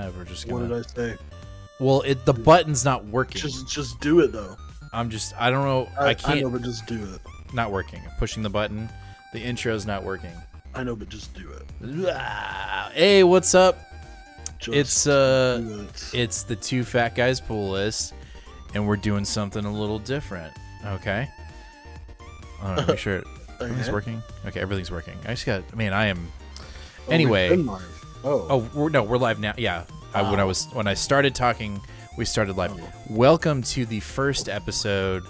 live. We're just gonna... What did I say? Well, the button's not working. Just do it though. I don't know. I can't. I know, but just do it. Not working. Pushing the button. The intro's not working. I know, but just do it. Hey, what's up? Just It's the Two Fat Guys Pool List, and we're doing something a little different. Okay. I don't know. Make sure everything's working. Okay, everything's working. I just got. Man, I am. Anyway. We're live now. Yeah. When I started talking, we started live. Oh. Welcome to the first episode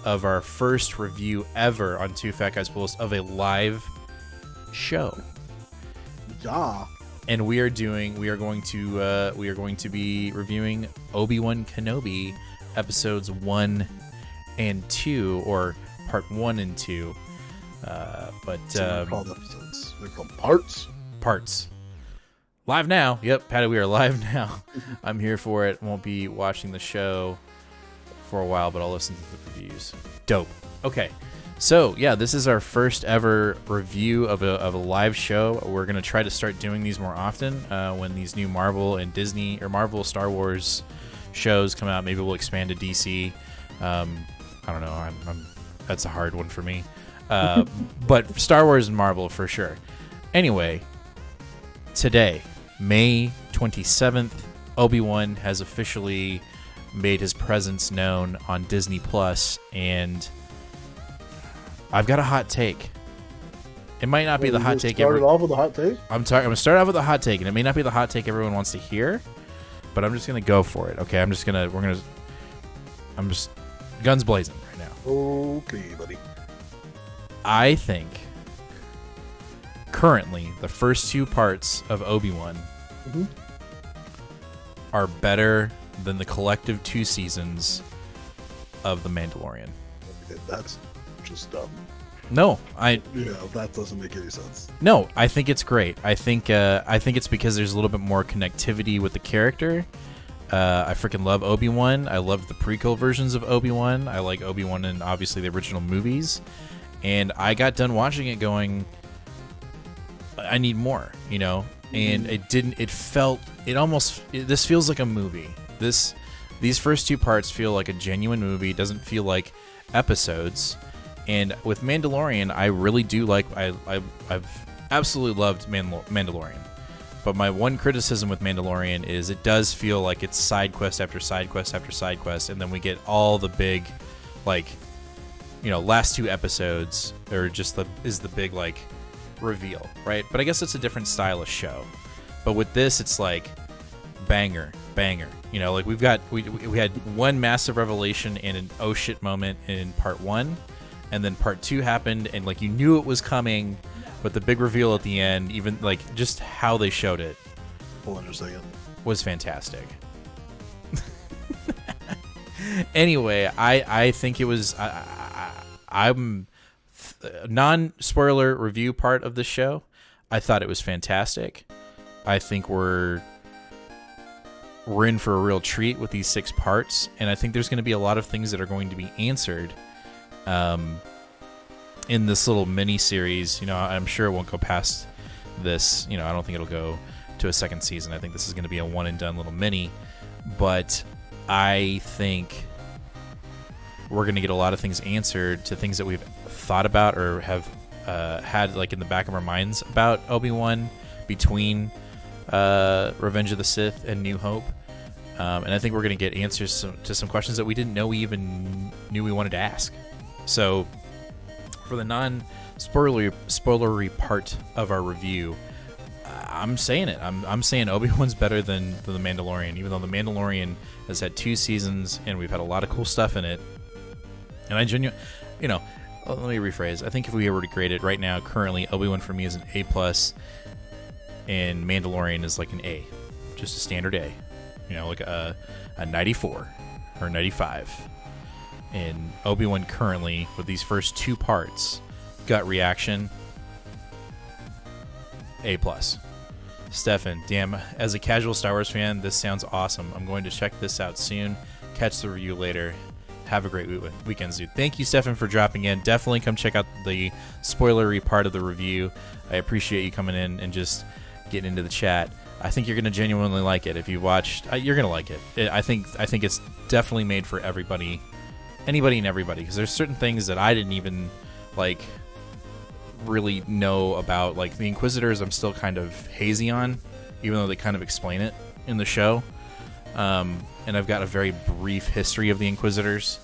of our first review ever on Two Fat Guys Pool List of a live show. Yeah. And we are going to be reviewing Obi-Wan Kenobi episodes 1 and 2, or part 1 and 2. They're called episodes. They're called parts. Parts. Live now. Yep, Patty, we are live now. I'm here for it. Won't be watching the show for a while, but I'll listen to the reviews. Dope. Okay. So, yeah, this is our first ever review of a live show. We're going to try to start doing these more often when these new Marvel and Disney, or Marvel Star Wars shows come out. Maybe we'll expand to DC. I don't know. That's a hard one for me. But Star Wars and Marvel for sure. Anyway, today, May 27th, Obi-Wan has officially made his presence known on Disney Plus, and I've got a hot take. It might not be the hot take. Started off with a hot take. I'm going to start off with a hot take, and it may not be the hot take everyone wants to hear, but I'm just going to go for it. Okay, I'm just guns blazing right now. Okay, buddy. I think currently the first 2 parts of Obi-Wan are better than the collective 2 seasons of The Mandalorian. That's just dumb. No, that doesn't make any sense. No, I think it's great. I think it's because there's a little bit more connectivity with the character. I freaking love Obi-Wan. I love the prequel versions of Obi-Wan. I like Obi-Wan in obviously the original movies. And I got done watching it going, I need more, you know? And this feels like a movie. These first 2 parts feel like a genuine movie. It doesn't feel like episodes. And with Mandalorian, I really do like, I've absolutely loved Mandalorian. But my one criticism with Mandalorian is it does feel like it's side quest after side quest after side quest. And then we get all the big, last 2 episodes are just the big, reveal, right? But I guess it's a different style of show. But with this, it's like banger. We had one massive revelation and an oh shit moment in part 1, and then part 2 happened, and you knew it was coming, but the big reveal at the end, even just how they showed it, Hold on a second. was fantastic. Anyway, I think it was. I'm non-spoiler review part of the show. I thought it was fantastic. I think we're in for a real treat with these 6 parts, and I think there's going to be a lot of things that are going to be answered in this little mini series. I'm sure it won't go past this. I don't think it'll go to a second season. I think this is going to be a one and done little mini, but I think we're going to get a lot of things answered to things that we've thought about or have had in the back of our minds about Obi-Wan between Revenge of the Sith and New Hope. And I think we're going to get answers to some questions that we didn't know we even knew we wanted to ask. So for the non-spoilery part of our review, I'm saying it. I'm saying Obi-Wan's better than The Mandalorian, even though The Mandalorian has had 2 seasons and we've had a lot of cool stuff in it. And I genuinely, let me rephrase. I think if we were to grade it right now, currently, Obi-Wan for me is an A+, and Mandalorian is an A, just a standard A, a 94 or 95. And Obi-Wan currently, with these first 2 parts, gut reaction, A+. Stefan, damn, as a casual Star Wars fan, this sounds awesome. I'm going to check this out soon. Catch the review later. Have a great weekend, dude. Thank you, Stefan, for dropping in. Definitely come check out the spoilery part of the review. I appreciate you coming in and just getting into the chat. I think you're gonna genuinely like it. If you watched, you're gonna like it. I think it's definitely made for everybody, anybody and everybody. Because there's certain things that I didn't even like really know about. Like the Inquisitors, I'm still kind of hazy on, even though they kind of explain it in the show. And I've got a very brief history of the Inquisitors.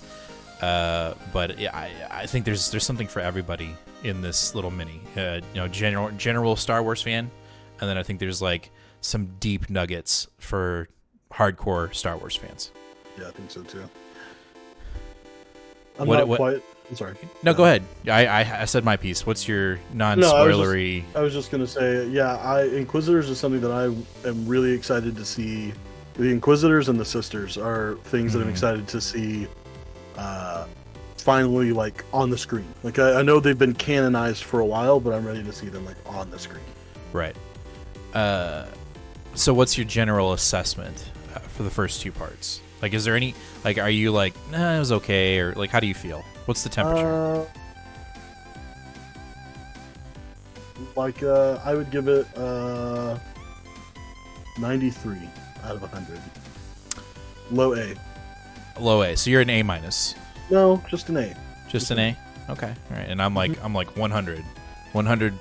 But I think there's something for everybody in this little mini. General Star Wars fan, and then I think there's like some deep nuggets for hardcore Star Wars fans. Yeah, I think so too. I'm sorry. No, go ahead. I said my piece. What's your non-spoilery? I was just gonna say, Inquisitors is something that I am really excited to see. The Inquisitors and the Sisters are things that I'm excited to see finally like on the screen. Like I know they've been canonized for a while, but I'm ready to see them like on the screen. Right. So what's your general assessment for the first two parts? Like, is there any, like, are you like, nah, it was okay, or like, how do you feel? What's the temperature? I would give it 93 out of 100. Low A. Low A. So you're an A minus. No, just an A. Just an A. Okay. All right. And I'm like 100. 100.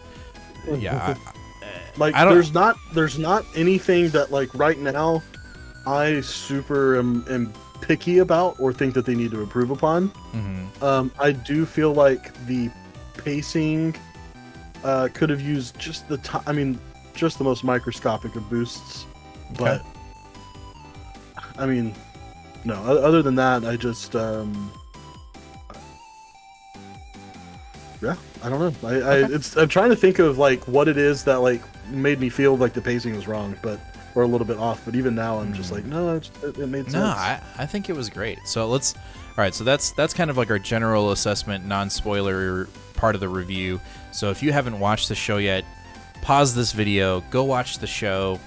Yeah. There's not anything that like right now I super am picky about or think that they need to improve upon. I do feel like the pacing could have used just just the most microscopic of boosts. Okay. But I mean, no. Other than that, I just I don't know. I'm trying to think of like what it is that like made me feel like the pacing was wrong, or a little bit off. But even now, I'm just like, no, it made sense. No, I think it was great. So all right. So that's kind of like our general assessment, non-spoiler part of the review. So if you haven't watched the show yet, pause this video, go watch the show.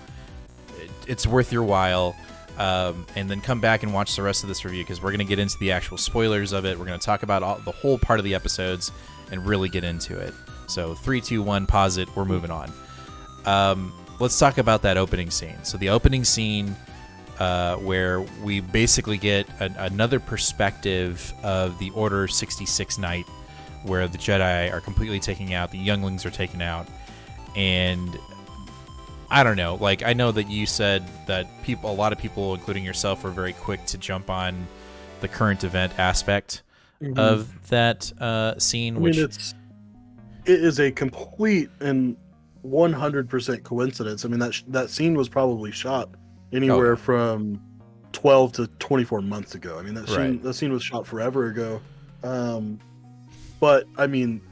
It's worth your while. And then come back and watch the rest of this review, because we're going to get into the actual spoilers of it. We're going to talk about the whole part of the episodes and really get into it. So 3, 2, 1, pause it. We're moving on. Let's talk about that opening scene. So the opening scene where we basically get another perspective of the Order 66 night, where the Jedi are completely taken out, the younglings are taken out, and I don't know. Like, I know that you said that a lot of people, including yourself, were very quick to jump on the current event aspect of that scene. It is a complete and 100% coincidence. I mean, that scene was probably shot anywhere from 12 to 24 months ago. I mean, that scene was shot forever ago. But I mean,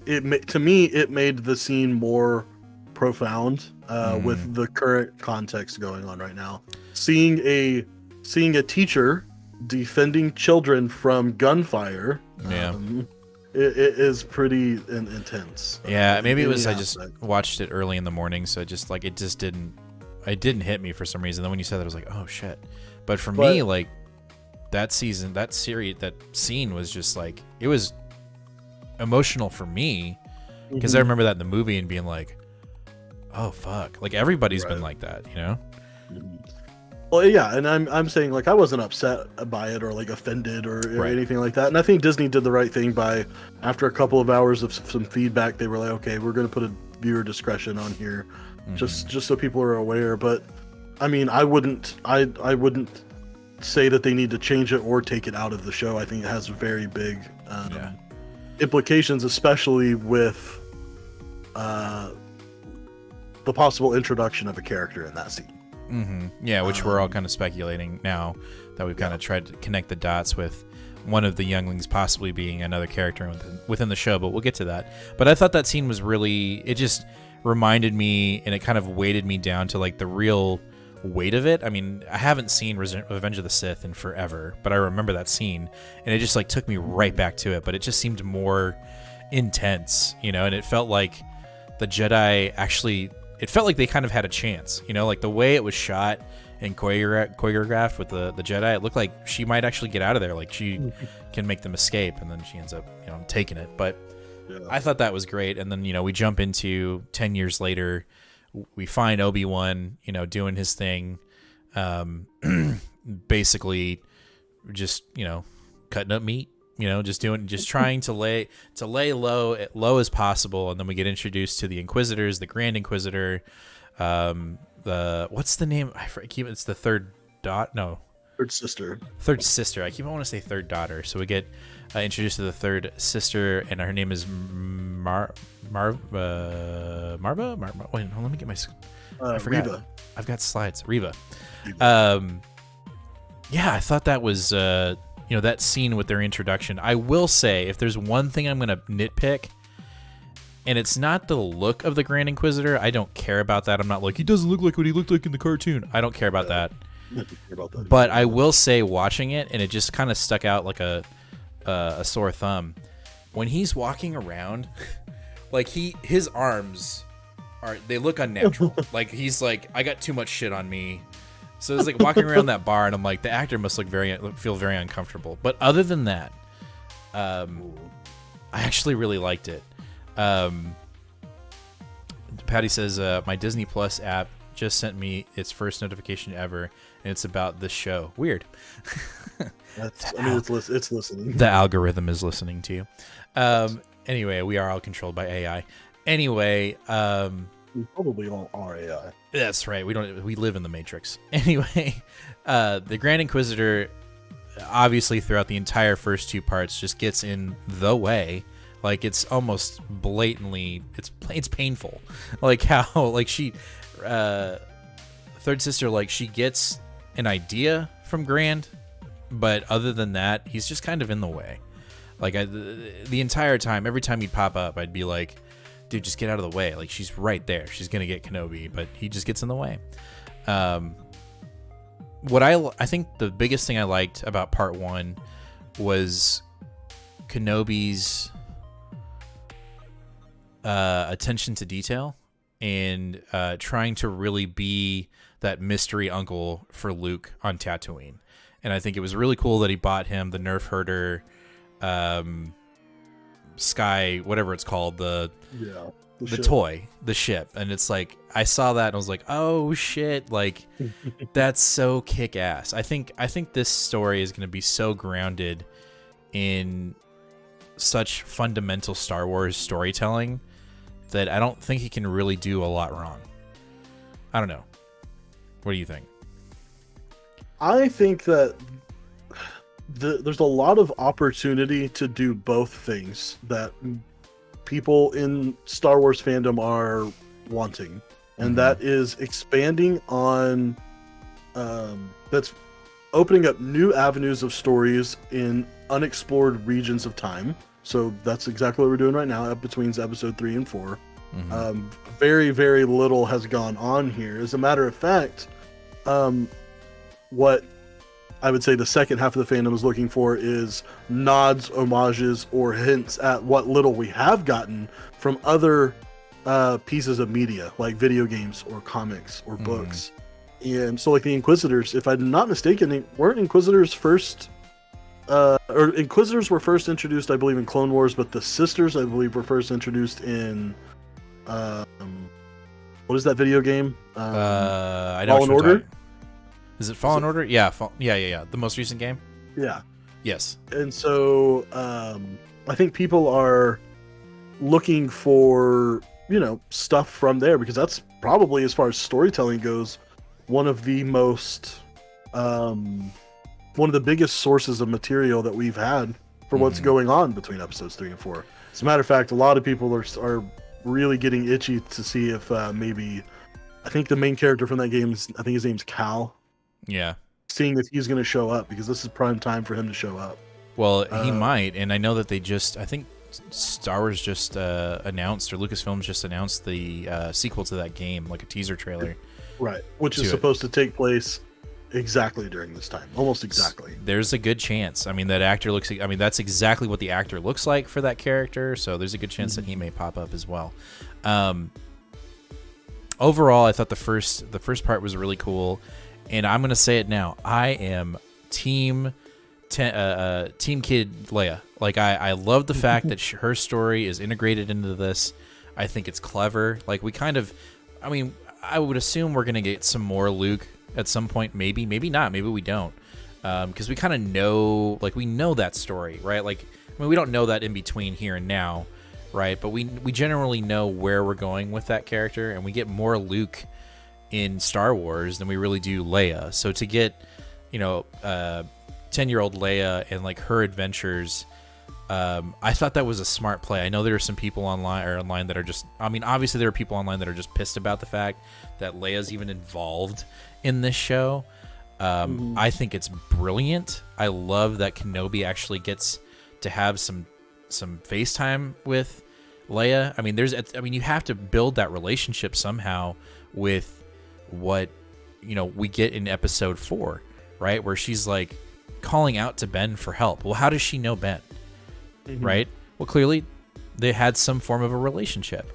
to me, it made the scene more profound with the current context going on right now. Seeing a teacher defending children from gunfire, it is pretty intense. Yeah, maybe it was I just watched it early in the morning, so it didn't hit me for some reason. Then when you said that, I was like, oh shit. But for me, like that scene was just like, it was emotional for me, because I remember that in the movie and being like, oh fuck, like everybody's been like that, you know? Well, yeah, and I'm saying like I wasn't upset by it or like offended or anything like that. And I think Disney did the right thing by, after a couple of hours of some feedback, they were like, okay, we're going to put a viewer discretion on here, just so people are aware. But I mean, I wouldn't say that they need to change it or take it out of the show. I think it has very big implications, especially with the possible introduction of a character in that scene. Yeah, which we're all kind of speculating now that we've kind of tried to connect the dots with one of the younglings possibly being another character within the show, but we'll get to that. But I thought that scene was really, it just reminded me, and it kind of weighted me down to like the real weight of it. I mean, I haven't seen Revenge of the Sith in forever, but I remember that scene, and it just like took me right back to it, but it just seemed more intense, you know, and it felt like the Jedi actually, it felt like they kind of had a chance, you know, like the way it was shot and choreographed with the Jedi, it looked like she might actually get out of there, like she can make them escape, and then she ends up, you know, taking it. But I thought that was great. And then, you know, we jump into 10 years later we find Obi-Wan, doing his thing, basically just, cutting up meat, just trying to lay low as possible. And then we get introduced to the Inquisitors, the Grand Inquisitor, what's the name? It's the third sister. Third sister. I want to say third daughter. So we get introduced to the third sister, and her name is Marva. Wait, let me get my. I forgot. Reva. I've got slides. Reva. Yeah, I thought that was that scene with their introduction. I will say, if there's one thing I'm gonna nitpick, and it's not the look of the Grand Inquisitor. I don't care about that. I'm not like, he doesn't look like what he looked like in the cartoon. I don't care about that. But I will say, watching it, and it just kind of stuck out like a sore thumb. When he's walking around, like his arms they look unnatural. Like he's like, I got too much shit on me. So it's like walking around that bar, and I'm like, the actor must feel very uncomfortable. But other than that, I actually really liked it. Patty says, my Disney Plus app just sent me its first notification ever, and it's about this show. Weird. It's listening. The algorithm is listening to you. Anyway, we are all controlled by AI. Anyway, we probably all are AI. That's right. We live in the Matrix. Anyway, the Grand Inquisitor, obviously throughout the entire first two parts, just gets in the way. Like, it's almost blatantly, it's painful. Like how, like she, third sister, like she gets an idea from Grand, but other than that, he's just kind of in the way. Like the entire time, every time he'd pop up, I'd be like, dude, just get out of the way. Like, she's right there. She's going to get Kenobi, but he just gets in the way. What I think the biggest thing I liked about part one was Kenobi's attention to detail and trying to really be that mystery uncle for Luke on Tatooine. And I think it was really cool that he bought him the Nerf herder, Sky, whatever it's called, the toy, the ship. And it's like, I saw that and I was like, oh shit, like that's so kick-ass. I think this story is going to be so grounded in such fundamental Star Wars storytelling that I don't think he can really do a lot wrong. I don't know. What do you think? I think that there's a lot of opportunity to do both things that people in Star Wars fandom are wanting, and that is expanding on that's opening up new avenues of stories in unexplored regions of time. So that's exactly what we're doing right now, between episode 3 and 4. Very, very little has gone on here. As a matter of fact, what I would say the second half of the fandom is looking for is nods, homages, or hints at what little we have gotten from other pieces of media, like video games or comics or books. And so, like the Inquisitors, if I'm not mistaken, weren't Inquisitors first... or Inquisitors were first introduced, I believe, in Clone Wars, but the sisters, I believe, were first introduced in... what is that video game? I know Fallen Order? Is it Fallen Order? Yeah, yeah. The most recent game? Yeah. Yes. And so I think people are looking for, stuff from there, because that's probably, as far as storytelling goes, one of the most, one of the biggest sources of material that we've had for what's going on between episodes 3 and 4. As a matter of fact, a lot of people are really getting itchy to see if maybe, I think the main character from that game I think his name's Cal. Yeah. Seeing if he's going to show up, because this is prime time for him to show up. Well, he might, and I know that I think Star Wars just announced, or Lucasfilms just announced the sequel to that game, like a teaser trailer. Right, which is supposed to take place exactly during this time, almost exactly. There's a good chance. I mean, that's exactly what the actor looks like for that character, so there's a good chance that he may pop up as well. Overall, I thought the first part was really cool, and I'm gonna say it now. I am Team Kid Leia. Like, I love the fact that her story is integrated into this. I think it's clever. Like, I would assume we're gonna get some more Luke at some point. Maybe not. Maybe we don't, because we kind of know, like, we know that story, right? Like, I mean, we don't know that in between here and now, right? But we generally know where we're going with that character, and we get more Luke in Star Wars than we really do Leia. So to get, 10-year-old Leia and like her adventures, I thought that was a smart play. I know there are some people online that are just, I mean, obviously there are people online that are just pissed about the fact that Leia's even involved in this show. I think it's brilliant. I love that Kenobi actually gets to have some FaceTime with Leia. I mean, you have to build that relationship somehow with what, we get in episode 4, right? Where she's like calling out to Ben for help. Well, how does she know Ben? Right? Well, clearly they had some form of a relationship.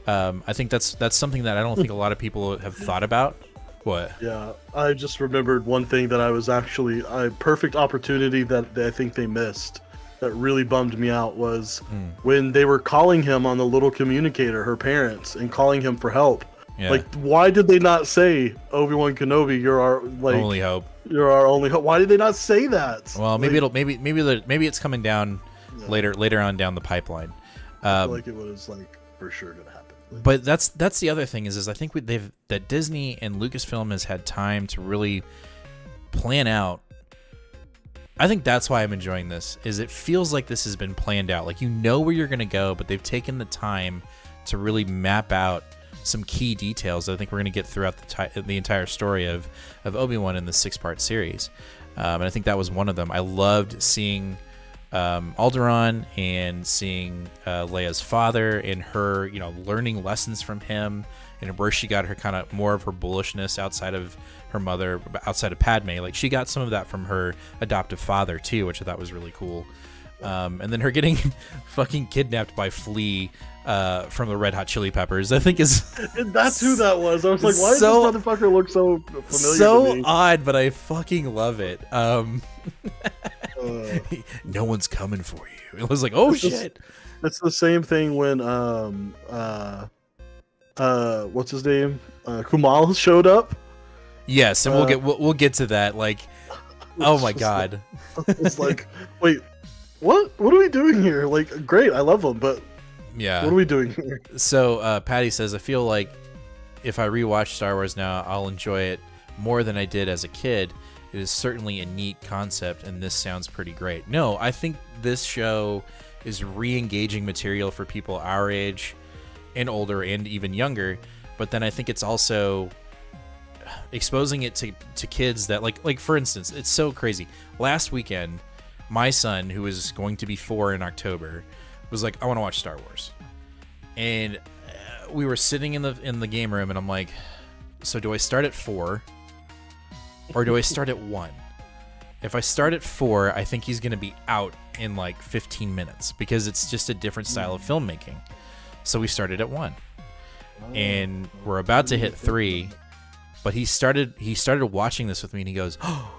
I think that's something that I don't think a lot of people have thought about. What? Yeah, I just remembered one thing that I was actually a perfect opportunity that I think they missed. That really bummed me out was when they were calling him on the little communicator, her parents, and calling him for help. Yeah. Like, why did they not say, Obi-Wan Kenobi, you're our only hope. You're our only hope. Why did they not say that? Well, maybe maybe it's coming down later on down the pipeline. I feel like it was like for sure gonna happen. But that's the other thing is I think that Disney and Lucasfilm has had time to really plan out. I think that's why I'm enjoying this. Is it feels like this has been planned out. Like, where you're gonna go, but they've taken the time to really map out some key details that I think we're going to get throughout the entire story of Obi-Wan in the 6-part series. And I think that was one of them. I loved seeing Alderaan and seeing Leia's father and her, learning lessons from him and where she got her kind of more of her bullishness outside of her mother, outside of Padme. Like, she got some of that from her adoptive father too, which I thought was really cool. And then her getting fucking kidnapped by Flea from the Red Hot Chili Peppers, I think that's who that was. I was like, why does this motherfucker look so familiar? So to me? odd, but I fucking love it. No one's coming for you. It was like, oh shit. It's the same thing when what's his name? Kumal showed up. Yes, and we'll get to that. Like, oh my god. It's like, wait, what are we doing here? Like, great, I love them, but yeah, what are we doing here? So Patty says, I feel like if I rewatch Star Wars now, I'll enjoy it more than I did as a kid. It is certainly a neat concept, and this sounds pretty great. No, I think this show is re-engaging material for people our age and older and even younger, but then I think it's also exposing it to kids that, like for instance, it's so crazy. Last weekend, my son, who is going to be 4 in October, was like, I want to watch Star Wars. And we were sitting in the game room, and I'm like, so do I start at 4 or do I start at 1? If I start at 4, I think he's going to be out in like 15 minutes because it's just a different style of filmmaking. So we started at 1. And we're about to hit 3, but he started watching this with me, and he goes, oh,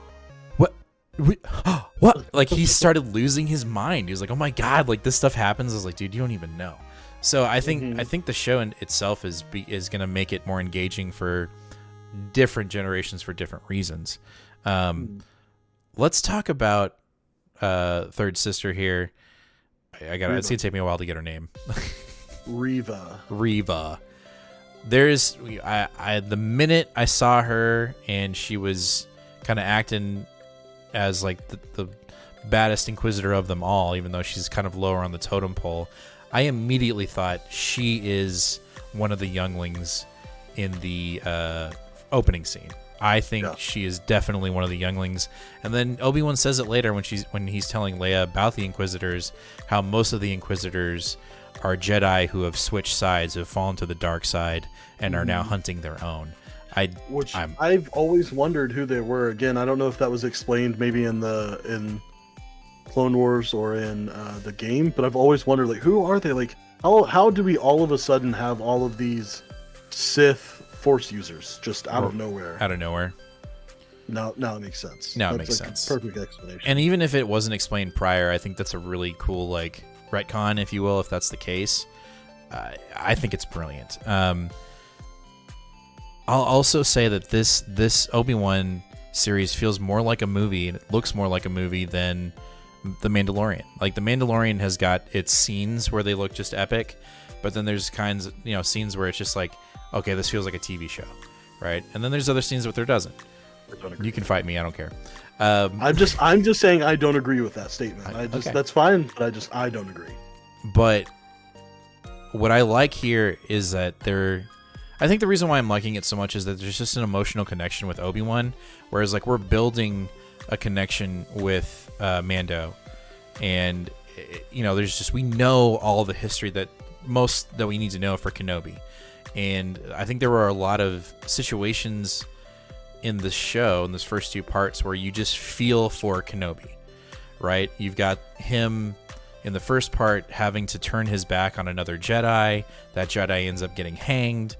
what? Like, he started losing his mind. He was like, oh my god, like, this stuff happens. I was like, dude, you don't even know. So I think the show in itself is going to make it more engaging for different generations for different reasons. Let's talk about third sister here. It's gonna take me a while to get her name. Reva. There's the minute I saw her and she was kind of acting as like the baddest Inquisitor of them all, even though she's kind of lower on the totem pole, I immediately thought she is one of the younglings in the opening scene. I think she is definitely one of the younglings. And then Obi-Wan says it later when he's telling Leia about the Inquisitors, how most of the Inquisitors are Jedi who have switched sides, who have fallen to the dark side, and are now hunting their own. I've always wondered who they were. Again, I don't know if that was explained maybe in Clone Wars or in the game, but I've always wondered, like, who are they? Like, how do we all of a sudden have all of these Sith Force users just out of nowhere? Now it makes sense. Now it makes sense. Perfect explanation. And even if it wasn't explained prior, I think that's a really cool, like, retcon, if you will, if that's the case. I think it's brilliant. I'll also say that this Obi-Wan series feels more like a movie, and it looks more like a movie than The Mandalorian. Like, The Mandalorian has got its scenes where they look just epic, but then there's kinds of, scenes where it's just like, okay, this feels like a TV show, right? And then there's other scenes where there doesn't. You can fight me, I don't care. I'm just saying I don't agree with that statement. Okay. That's fine, but I don't agree. But what I like here is that I think the reason why I'm liking it so much is that there's just an emotional connection with Obi-Wan, whereas like we're building a connection with Mando, and there's just, we know all the history that we need to know for Kenobi, and I think there were a lot of situations in this show, in this first two parts, where you just feel for Kenobi, right? You've got him in the first part having to turn his back on another Jedi. That Jedi ends up getting hanged,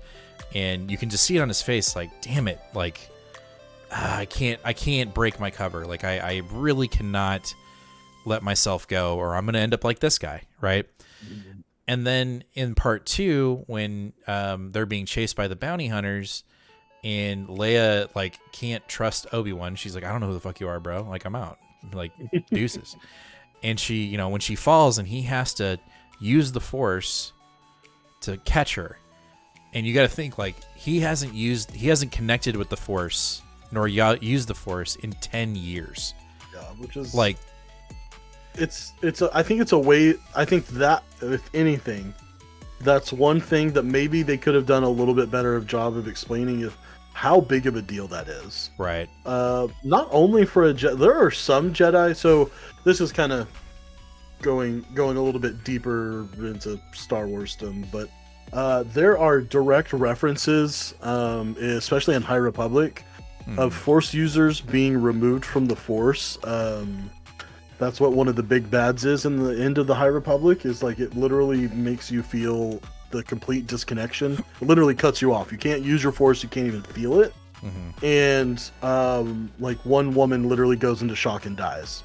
and you can just see it on his face, like, damn it, like, I can't break my cover. Like, I really cannot let myself go, or I'm going to end up like this guy, right? Mm-hmm. And then in part two, when they're being chased by the bounty hunters, and Leia, like, can't trust Obi-Wan. She's like, I don't know who the fuck you are, bro. Like, I'm out. Like, deuces. And she, when she falls and he has to use the Force to catch her. And you got to think, like, he hasn't connected with the Force nor used the Force in 10 years. Yeah, which is like, I think it's a way, I think that, if anything, that's one thing that maybe they could have done a little bit better of job of explaining how big of a deal that is. Right. Not only for there are some Jedi, so this is kind of going a little bit deeper into Star Warsdom, but there are direct references, especially in High Republic, of Force users being removed from the Force. That's what one of the big bads is in the end of the High Republic, is like, it literally makes you feel the complete disconnection. It literally cuts you off. You can't use your Force, you can't even feel it. Mm-hmm. And like, one woman literally goes into shock and dies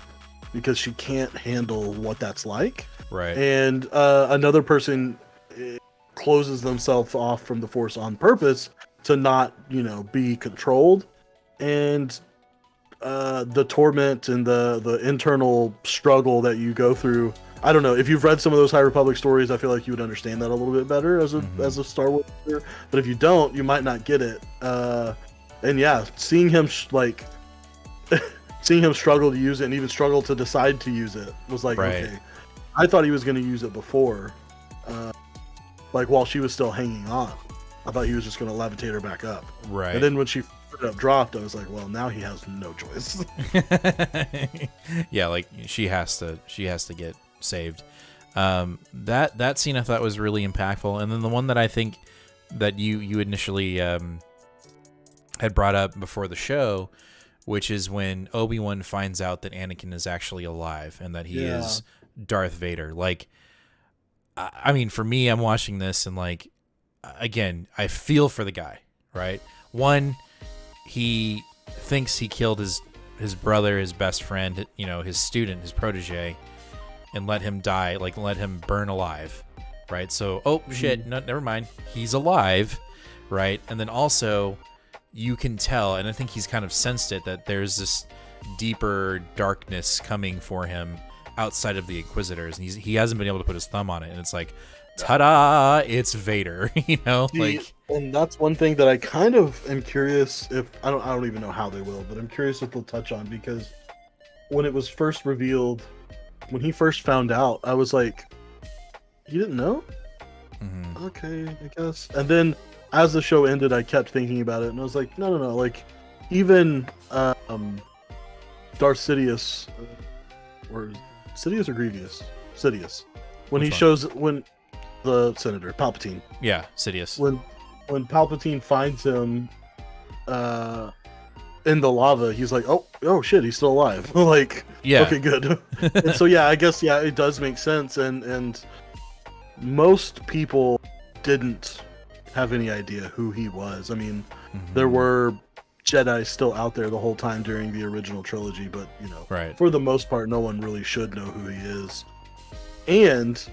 because she can't handle what that's like. Right. And another person closes themselves off from the Force on purpose to not, be controlled. And the torment and the internal struggle that you go through, I don't know, if you've read some of those High Republic stories, I feel like you would understand that a little bit better as a Star Wars reader. But if you don't, you might not get it. And yeah, seeing him seeing him struggle to use it, and even struggle to decide to use it, was like, right. Okay, I thought he was going to use it before, like while she was still hanging on. I thought he was just going to levitate her back up. Right. And then when she dropped, I was like, well, now he has no choice. Yeah, like, she has to get saved. That scene I thought was really impactful. And then the one that I think that you initially had brought up before the show, which is when Obi-Wan finds out that Anakin is actually alive and that he is Darth Vader. Like, I mean, for me, I'm watching this and, like, again, I feel for the guy, right? One, he thinks he killed his brother, his best friend, his student, his protege, and let him die, like, let him burn alive, right? So, shit, no, never mind. He's alive, right? And then also, you can tell, and I think he's kind of sensed it, that there's this deeper darkness coming for him outside of the Inquisitors, and he hasn't been able to put his thumb on it, and it's like, ta-da, it's Vader. Like, and that's one thing that I kind of am curious if I don't even know how they will, but I'm curious if they'll touch on, because when it was first revealed, when he first found out, I was like, you didn't know? Mm-hmm. Okay, I guess. And then as the show ended, I kept thinking about it, and I was like, no, like, even Darth Sidious, or Sidious or Grievous? Sidious. When Which he one? Shows when the Senator Palpatine. Yeah, Sidious. When Palpatine finds him in the lava, he's like, oh shit, he's still alive. Like, yeah, okay, good. And so yeah, I guess it does make sense, and most people didn't have any idea who he was. I mean, there were Jedi still out there the whole time during the original trilogy, but right. For the most part, no one really should know who he is. And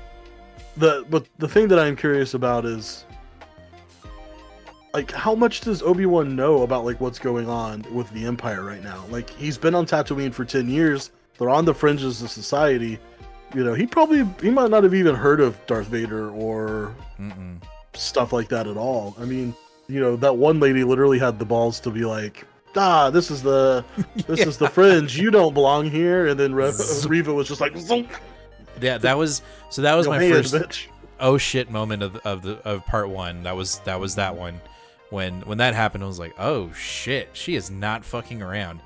the thing that I'm curious about is, like, how much does Obi-Wan know about like what's going on with the Empire right now? Like, he's been on Tatooine for 10 years. They're on the fringes of society. You know, he might not have even heard of Darth Vader or stuff like that at all. I mean, you know, that one lady literally had the balls to be like, this is the fringe. You don't belong here. And then Reva was just like, Zonk. Yeah, that was my first bitch. Oh shit moment of part one. That was that one. When that happened, I was like, oh shit, she is not fucking around.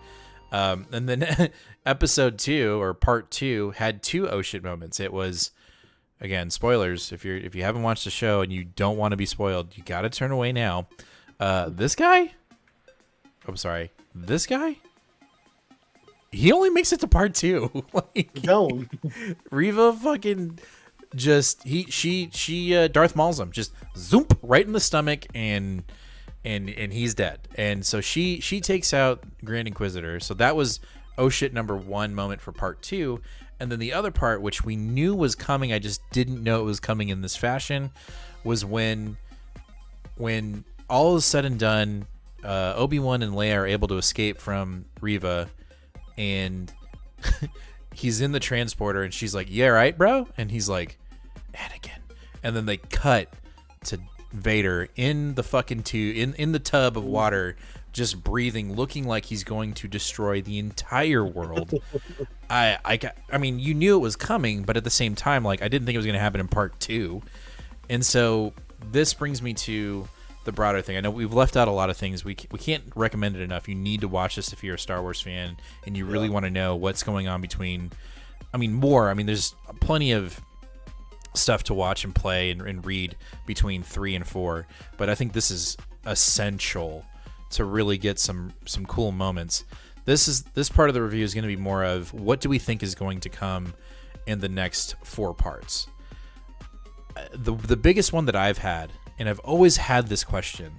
And then episode 2 or part 2 had 2 oh shit moments. It was, again, spoilers. If you haven't watched the show and you don't want to be spoiled, you got to turn away now. This guy, he only makes it to part 2. Like, No. Reva fucking she Darth Mauls him, just zoomp right in the stomach, and he's dead. And so she takes out Grand Inquisitor. So that was oh shit number 1 moment for part 2. And then the other part, which we knew was coming, I just didn't know it was coming in this fashion, was when all is said and done, Obi-Wan and Leia are able to escape from Reva, and he's in the transporter, and she's like, "Yeah, right, bro?" And he's like, "Anakin." And then they cut to Vader in the fucking in the tub of water, just breathing, looking like he's going to destroy the entire world. I mean, you knew it was coming, but at the same time, like, I didn't think it was going to happen in part 2. And so this brings me to the broader thing. I know we've left out a lot of things. We can't recommend it enough. You need to watch this if you're a Star Wars fan and you really want to know what's going on between. I mean, there's plenty of stuff to watch and play and read between 3 and 4, but I think this is essential to really get some cool moments. This part of the review is going to be more of what do we think is going to come in the next 4 parts. The biggest one that I've had, and I've always had this question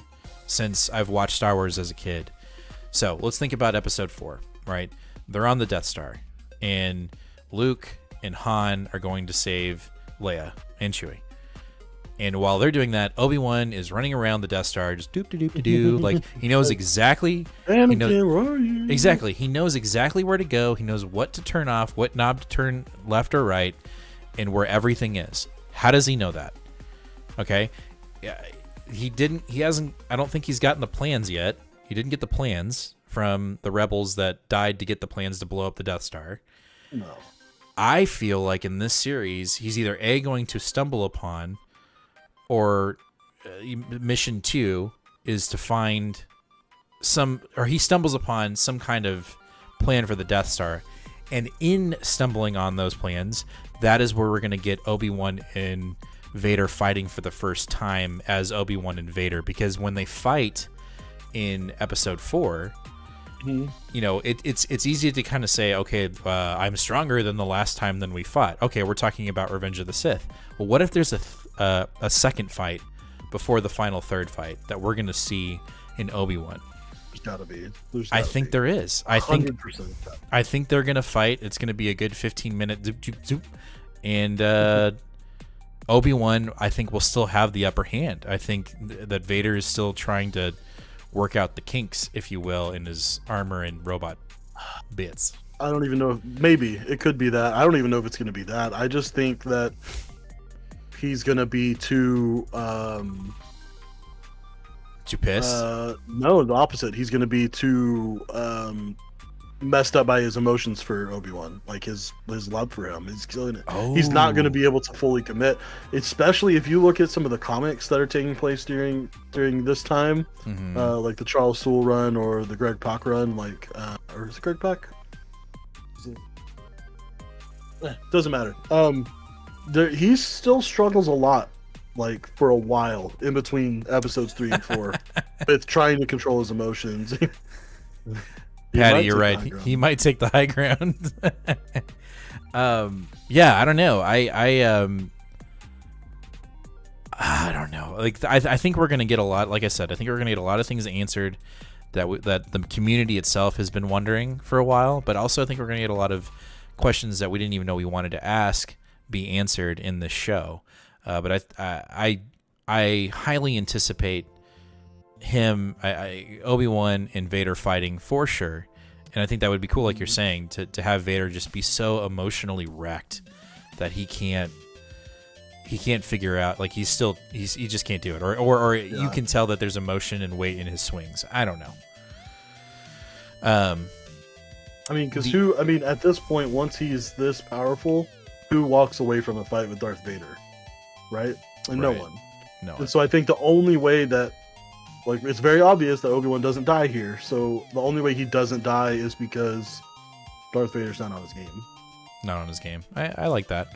since I've watched Star Wars as a kid. So let's think about episode 4, right? They're on the Death Star, and Luke and Han are going to save Leia and Chewie. And while they're doing that, Obi-Wan is running around the Death Star, just doop-de-doop-de-doo. Like, he knows exactly. Anakin, where are you? Exactly. He knows exactly where to go. He knows what to turn off, what knob to turn left or right, and where everything is. How does he know that? Okay. He hasn't, I don't think he's gotten the plans yet. He didn't get the plans from the rebels that died to get the plans to blow up the Death Star. No. I feel like in this series, he's either A, going to stumble upon, or mission 2 is to find he stumbles upon some kind of plan for the Death Star. And in stumbling on those plans, that is where we're going to get Obi-Wan and Vader fighting for the first time as Obi-Wan and Vader. Because when they fight in episode 4, you know, it's easy to kind of say, okay, I'm stronger than the last time than we fought. Okay, we're talking about Revenge of the Sith. Well, what if there's a second fight before the final third fight that we're going to see in Obi-Wan? There's gotta be. I think there is. I think 100%. they're going to fight. It's going to be a good 15-minute zoop, zoop, zoop. And Obi-Wan, I think, will still have the upper hand. I think that Vader is still trying to work out the kinks, if you will, in his armor and robot bits. I don't even know. Maybe it could be that. I don't even know if it's going to be that. I just think that he's going to be too pissed. No, the opposite. He's going to be too messed up by his emotions for Obi-Wan, like his love for him. He's killing it. He's not going to be able to fully commit, especially if you look at some of the comics that are taking place during this time, like the Charles Soule run or the Greg Pak run, like or is it Greg Pak? Doesn't matter. He still struggles a lot, like for a while in between episodes 3 and 4 with trying to control his emotions. Patty, you're right. He might take the high ground. Yeah, I don't know. I don't know. Like, I think we're gonna get a lot. Like I said, I think we're gonna get a lot of things answered that the community itself has been wondering for a while. But also, I think we're gonna get a lot of questions that we didn't even know we wanted to ask be answered in this show. But I highly anticipate him, Obi-Wan and Vader fighting for sure. And I think that would be cool, like you're saying, to have Vader just be so emotionally wrecked that he can't figure out, like he just can't do it, or you can tell that there's emotion and weight in his swings. I don't know. I mean, because at this point, once he's this powerful, who walks away from a fight with Darth Vader, right? And Right. no one. No. And so I think the only way that, like, it's very obvious that Obi-Wan doesn't die here. So the only way he doesn't die is because Darth Vader's not on his game. Not on his game. I like that.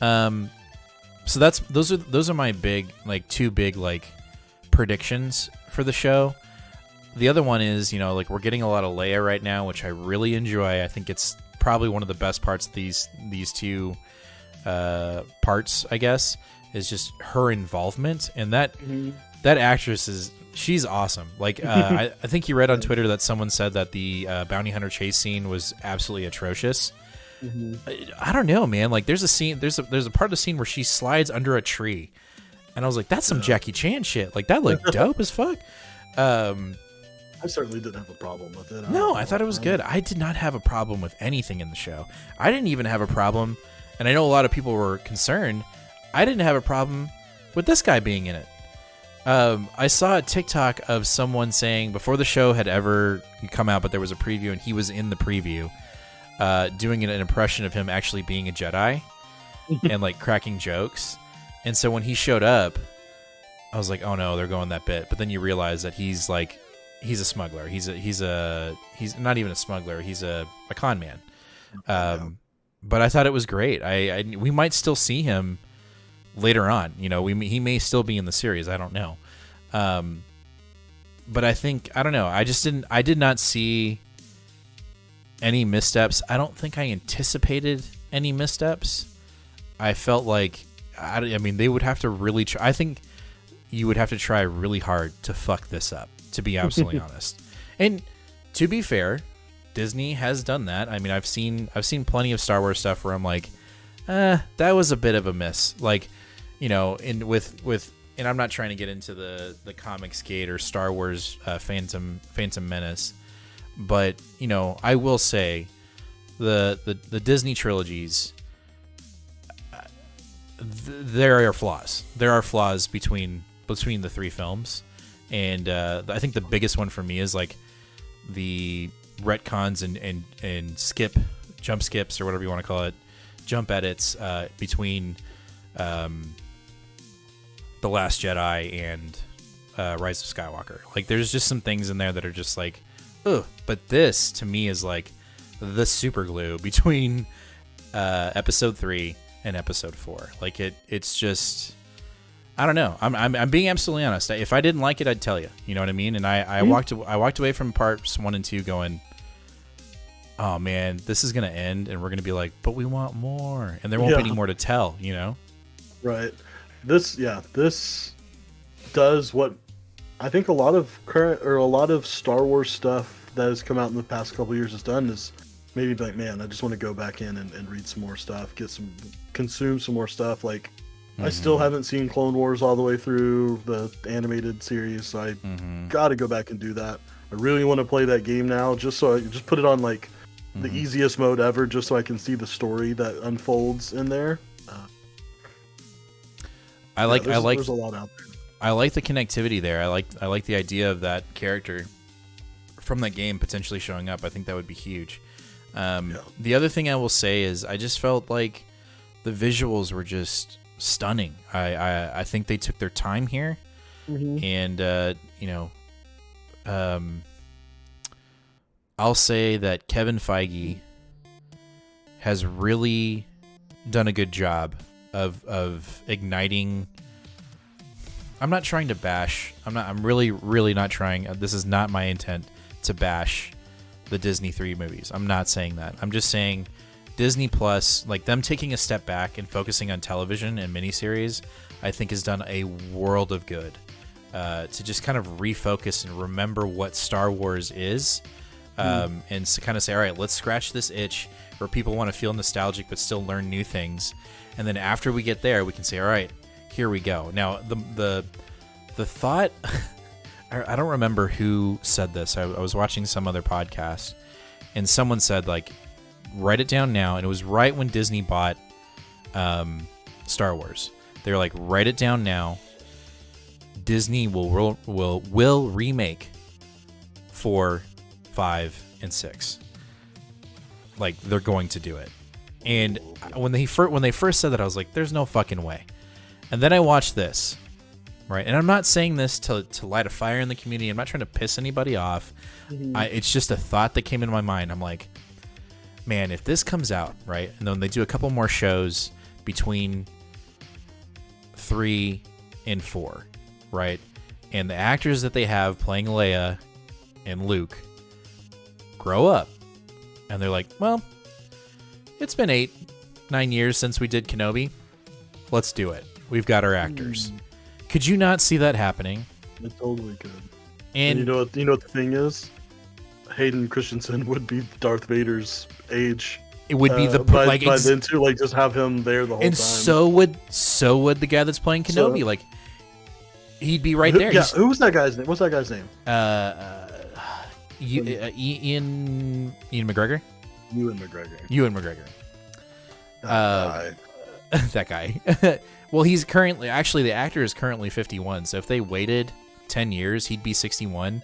So those are my two big predictions for the show. The other one is, we're getting a lot of Leia right now, which I really enjoy. I think it's probably one of the best parts of these two parts, I guess, is just her involvement, and that actress she's awesome. I think you read on Twitter that someone said that the bounty hunter chase scene was absolutely atrocious. I don't know, man. There's a part of the scene where she slides under a tree, and I was like, that's some Jackie Chan shit. That looked dope as fuck. I certainly didn't have a problem with it. No, I thought it was good. I did not have a problem with anything in the show. I didn't even have a problem, and I know a lot of people were concerned. I didn't have a problem with this guy being in it. I saw a TikTok of someone saying before the show had ever come out, but there was a preview, and he was in the preview, doing an impression of him actually being a Jedi and cracking jokes. And so when he showed up, I was like, oh no, they're going that bit. But then you realize that he's a smuggler. He's not even a smuggler. He's a con man. But I thought it was great. We might still see him later on. He may still be in the series. I don't know. But I don't know. I did not see any missteps. I don't think I anticipated any missteps. I felt like, they would have to really try. I think you would have to try really hard to fuck this up, to be absolutely honest. And to be fair, Disney has done that. I've seen plenty of Star Wars stuff where I'm like, that was a bit of a miss. And I'm not trying to get into the comics gate or Star Wars Phantom Menace, but I will say the Disney trilogies, there are flaws. There are flaws between the three films. And I think the biggest one for me is the retcons and jump skips or whatever you want to call it, jump edits between The Last Jedi and Rise of Skywalker. There's just some things in there that are just ugh. But this to me is the super glue between Episode 3 and Episode 4. It's just, I don't know. I'm being absolutely honest. If I didn't like it, I'd tell you. You know what I mean? And I walked away from parts 1 and 2 going, oh man, this is gonna end, and we're gonna be like, but we want more, and there won't be any more to tell. Right. This does what I think a lot of Star Wars stuff that has come out in the past couple years has done, is maybe be like, man, I just want to go back in and read some more stuff, consume some more stuff. I still haven't seen Clone Wars all the way through the animated series, so I gotta go back and do that. I really want to play that game now, just put it on the easiest mode ever, just so I can see the story that unfolds in there. There's a lot out there. I like the connectivity there. I like the idea of that character from that game potentially showing up. I think that would be huge. The other thing I will say is I just felt like the visuals were just stunning. I think they took their time here, and I'll say that Kevin Feige has really done a good job of igniting. I'm not trying to bash. I'm really not trying. This is not my intent to bash the Disney 3 movies. I'm not saying that. I'm just saying Disney Plus, them taking a step back and focusing on television and miniseries, I think has done a world of good to just kind of refocus and remember what Star Wars is, and to kind of say, all right, let's scratch this itch where people want to feel nostalgic but still learn new things. And then after we get there, we can say, all right, here we go. Now, the thought I don't remember who said this. I was watching some other podcast, and someone said, like, write it down now. And it was right when Disney bought Star Wars. They were like, write it down now. Disney will remake 4, 5, and 6. Like, they're going to do it. And when they first said that, I was like, there's no fucking way. And then I watched this, right? And I'm not saying this to light a fire in the community. I'm not trying to piss anybody off. Mm-hmm. It's just a thought that came into my mind. I'm like, man, if this comes out, right? And then they do a couple more shows between 3 and 4, right? And the actors that they have playing Leia and Luke grow up. And they're like, well, it's been 8-9 years since we did Kenobi. Let's do it. We've got our actors. Could you not see that happening? It totally could. And you know what the thing is? Hayden Christensen would be Darth Vader's age. It would be by then too, like just have him there the whole time. And so would the guy that's playing Kenobi. Like he'd be right there. Yeah, who was that guy's name? What's that guy's name? Ian McGregor. Ewan McGregor. That guy. Well, he's currently the actor is currently 51. So if they waited 10 years, he'd be 61.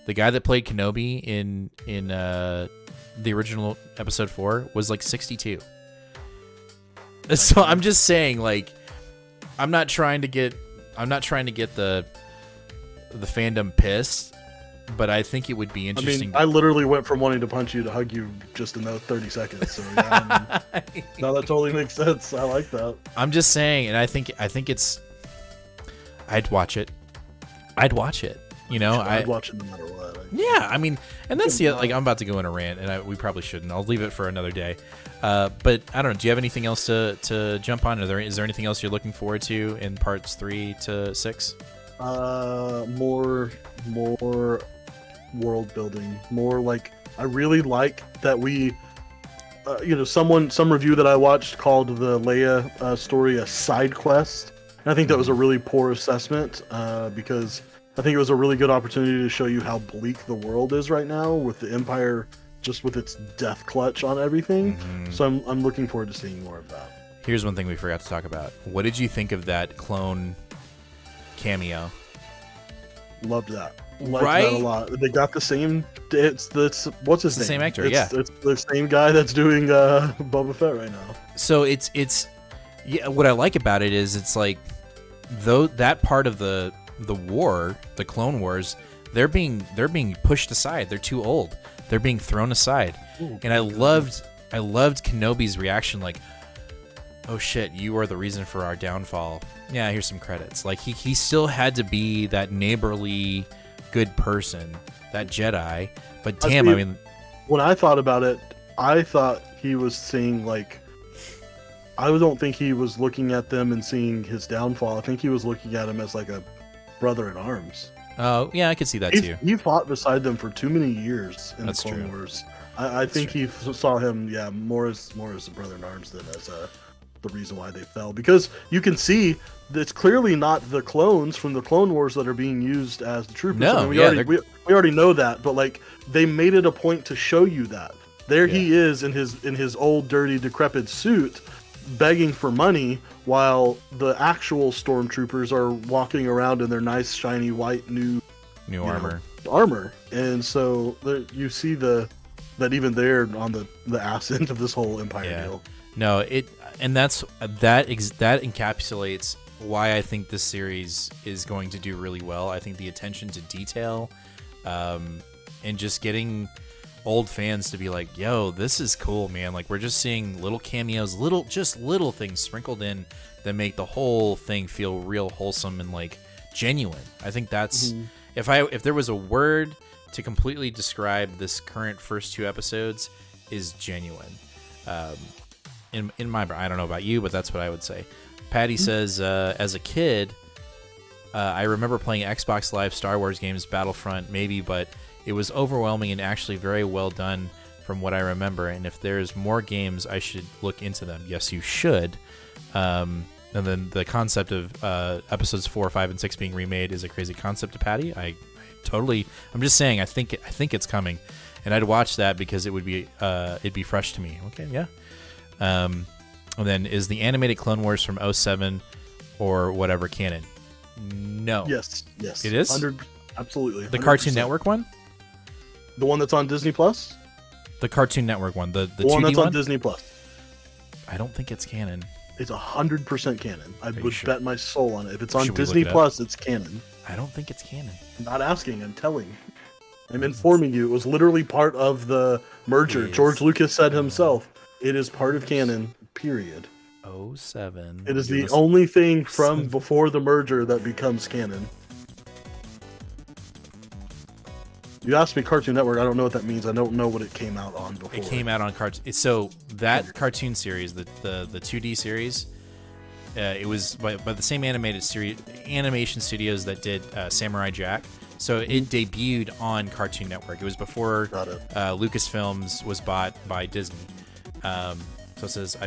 The guy that played Kenobi in the original episode 4 was like 62. So I'm just saying, like, I'm not trying to get the fandom pissed, but I think it would be interesting. I literally went from wanting to punch you to hug you just in those 30 seconds. So yeah, no, that totally makes sense. I like that. I'm just saying, and I think it's. I'd watch it. You know, I'd watch it no matter what. Yeah, I mean, and that's like I'm about to go in a rant, and we probably shouldn't. I'll leave it for another day. But I don't know. Do you have anything else to jump on? Is there anything else you're looking forward to in parts 3 to 6? More world building. More like I really like that we. Some review that I watched called the Leia story a side quest. And I think that was a really poor assessment because I think it was a really good opportunity to show you how bleak the world is right now with the Empire just with its death clutch on everything. Mm-hmm. So I'm looking forward to seeing more of that. Here's one thing we forgot to talk about. What did you think of that clone cameo? Loved that. Liked that a lot. They got the same. What's his name? The same actor. It's the same guy that's doing Boba Fett right now. So it's yeah. What I like about it is it's like though that part of the war, the Clone Wars, they're being pushed aside. They're too old. They're being thrown aside. Ooh, and I loved Kenobi's reaction, like, oh shit, you are the reason for our downfall. Yeah, here's some credits. Like he still had to be that neighborly good person, that Jedi. But damn, I mean, when I thought about it, I thought he was seeing like. I don't think he was looking at them and seeing his downfall. I think he was looking at him as like a brother in arms. Oh yeah, I could see that too. He fought beside them for too many years in the Clone Wars. I think he saw him, more as a brother in arms than as the reason why they fell. Because you can see that it's clearly not the clones from the Clone Wars that are being used as the troopers. No, we already know that, but like they made it a point to show you that. There he is in his old, dirty, decrepit suit, begging for money, while the actual stormtroopers are walking around in their nice, shiny, white, new armor. And so you see that even they're on the ass end of this whole Empire deal. No, that encapsulates why I think this series is going to do really well. I think the attention to detail, and just getting old fans to be like, yo, this is cool, man. Like, we're just seeing little cameos, little things sprinkled in that make the whole thing feel real wholesome and like genuine. I think that's if there was a word to completely describe this current first 2 episodes, is genuine. In my, I don't know about you, but that's what I would say. Patty says, as a kid, I remember playing Xbox Live Star Wars games, Battlefront maybe, but it was overwhelming and actually very well done from what I remember. And if there's more games, I should look into them. Yes, you should. And then the concept of episodes 4, 5, and 6 being remade is a crazy concept to Patty. I totally. I'm just saying. I think it's coming, and I'd watch that because it would be it'd be fresh to me. Okay, yeah. And then is the animated Clone Wars from 07 or whatever canon? No. Yes. It is? Absolutely. 100%. The Cartoon Network one? The one that's on Disney Plus? The Cartoon Network one. The 2D one that's one? on Disney Plus. I don't think it's canon. It's 100% canon. I would sure? bet my soul on it. If it's on Should we look Disney it up? Plus, it's canon. I don't think it's canon. I'm not asking, I'm telling. I'm informing you. It was literally part of the merger. Please. George Lucas said himself, it is part of canon, period. 07. It is the only thing from before the merger that becomes canon. You asked me Cartoon Network. I don't know what that means. I don't know what it came out on before. It came out on cartoon. So that cartoon series, the 2D series, it was by the same animation studios that did Samurai Jack. So it debuted on Cartoon Network. It was before Lucasfilms was bought by Disney. So it says,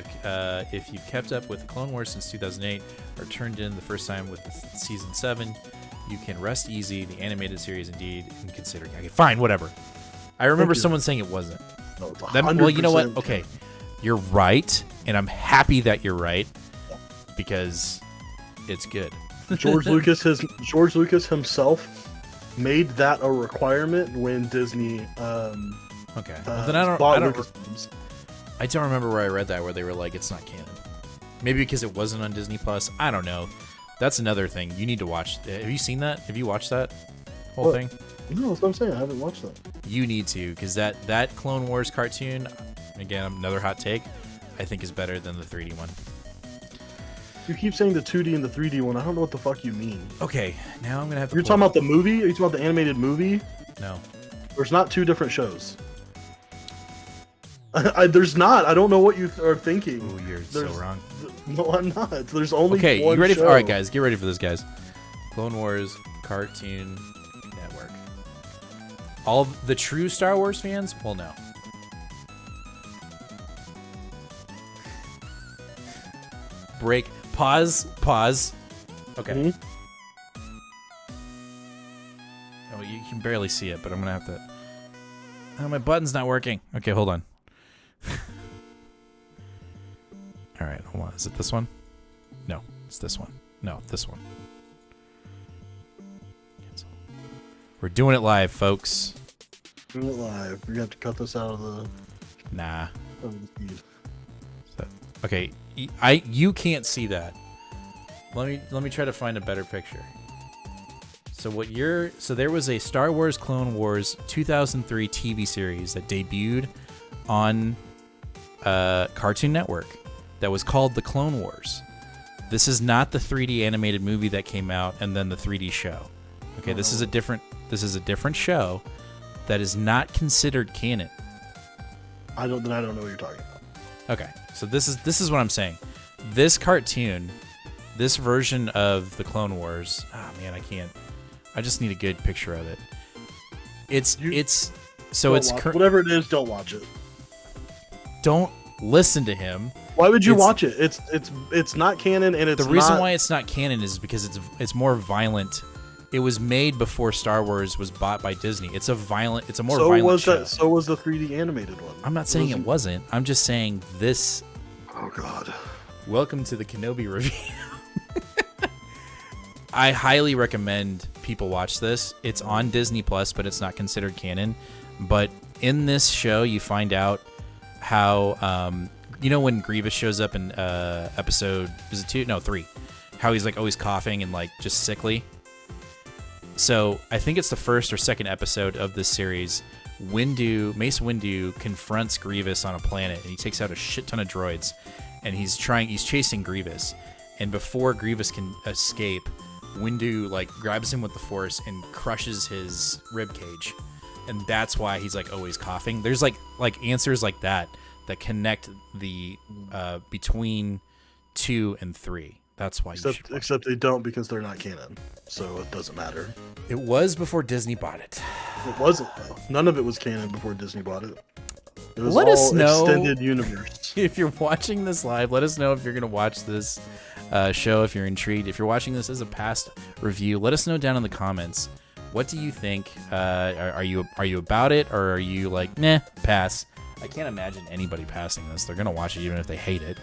if you've kept up with Clone Wars since 2008 or turned in the first time with season 7, you can rest easy. The animated series, indeed, in considering. Okay, fine, whatever. I remember someone saying it wasn't. No, it's Well, you know what? 100% Okay, you're right, and I'm happy that you're right because it's good. George Lucas himself made that a requirement when Disney Okay, well, then I bought don't Lucasfilms. I don't remember where I read that where they were like, it's not canon. Maybe because it wasn't on Disney Plus. I don't know. That's another thing you need to watch. Have you seen that? Have you watched that whole thing? No, that's what I'm saying. I haven't watched that. You need to, because that Clone Wars cartoon, again, another hot take, I think is better than the 3D one. You keep saying the 2D and the 3D one. I don't know what the fuck you mean. Okay, now I'm gonna have to. You're talking about the movie? Are you talking about the animated movie? No. There's not two different shows. There's not. I don't know what you are thinking. Ooh, you're so wrong. No, I'm not. There's only Okay, one you ready? show. All right, guys, get ready for this, guys. Clone Wars Cartoon Network. All the true Star Wars fans will know. Break. Pause. Okay. Mhm. Oh, you can barely see it, but I'm gonna have to. Oh, my button's not working. Okay, hold on. All right, hold on. Is it this one? No, it's this one. No, this one. Cancel. We're doing it live, folks. Doing it live. You're gonna have to cut this out of the Nah. feed. Okay, you can't see that. Let me try to find a better picture. So there was a Star Wars Clone Wars 2003 TV series that debuted on Cartoon Network that was called The Clone Wars. This is not the 3D animated movie that came out and then the 3D show. Okay, this is a different show that is not considered canon. I don't know what you're talking about. Okay, so this is what I'm saying. This cartoon, this version of the Clone Wars. Oh man, I can't. I just need a good picture of it. It's whatever it is. Don't watch it. Don't listen to him. Why would you watch it? It's not canon, and it's the reason why it's not canon is because it's more violent. It was made before Star Wars was bought by Disney. It's a more violent show. So was the 3D animated one. I'm not saying it wasn't. I'm just saying this. Oh God. Welcome to the Kenobi review. I highly recommend people watch this. It's on Disney Plus, but it's not considered canon. But in this show, you find out how when Grievous shows up in episode, is it 2? No, 3. How he's like always coughing and like just sickly. So I think it's the first or second episode of this series. Mace Windu confronts Grievous on a planet, and he takes out a shit ton of droids, and he's chasing Grievous. And before Grievous can escape, Windu like grabs him with the Force and crushes his rib cage, and that's why he's like always coughing. There's like answers like that connect the between 2 and 3. That's why. Except they don't, because they're not canon, so it doesn't matter. It was before Disney bought it. It wasn't though. None of it was canon before Disney bought it. It was Let us all know extended universe. If you're watching this live. Let us know if you're gonna watch this show. If you're intrigued, if you're watching this as a past review, let us know down in the comments What do you think? Are you about it, or are you like, nah, pass? I can't imagine anybody passing this. They're gonna watch it even if they hate it.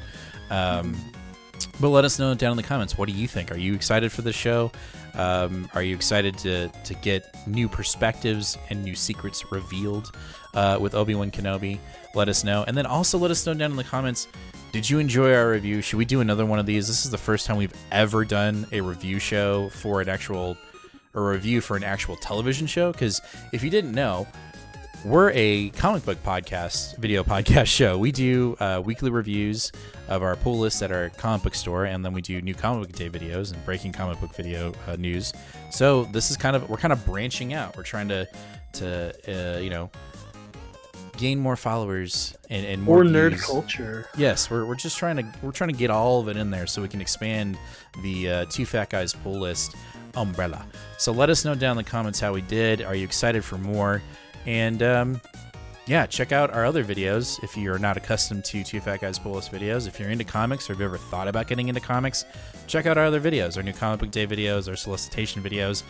But let us know down in the comments. What do you think? Are you excited for the show? Are you excited to get new perspectives and new secrets revealed with Obi-Wan Kenobi? Let us know. And then also let us know down in the comments, did you enjoy our review? Should we do another one of these? This is the first time we've ever done a review show for a review for an actual television show. Because if you didn't know, we're a comic book video podcast show. We do weekly reviews of our pull lists at our comic book store, and then we do new comic book day videos and breaking comic book video news. So this is we're kind of branching out. We're trying to gain more followers and more nerd views. culture. Yes, we're just trying to get all of it in there so we can expand the Two Fat Guys pull list umbrella. So let us know down in the comments how we did. Are you excited for more? And check out our other videos if you're not accustomed to Two Fat Guys pull list videos. If you're into comics or have you ever thought about getting into comics, check out our other videos, our new comic book day videos, our solicitation videos,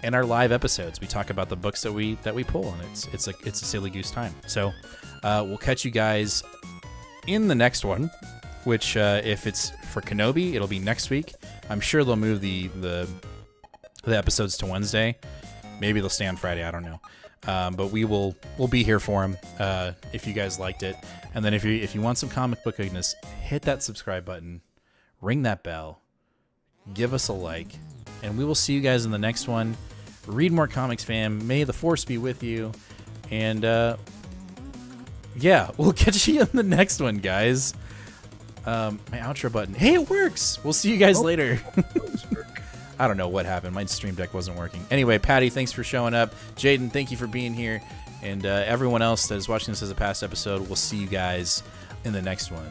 and our live episodes. We talk about the books that we pull, and it's a silly goose time. So we'll catch you guys in the next one, which if it's for Kenobi, it'll be next week. I'm sure they'll move the episodes to Wednesday. Maybe they'll stay on Friday. I don't know. But we'll be here for them if you guys liked it. And then if you want some comic book goodness, hit that subscribe button, ring that bell, give us a like, and we will see you guys in the next one. Read more comics, fam. May the force be with you. And we'll catch you in the next one, guys. My outro button. Hey, it works. We'll see you guys later. I don't know what happened. My Stream Deck wasn't working. Anyway, Patty, thanks for showing up. Jaden, thank you for being here. And everyone else that is watching this as a past episode, we'll see you guys in the next one.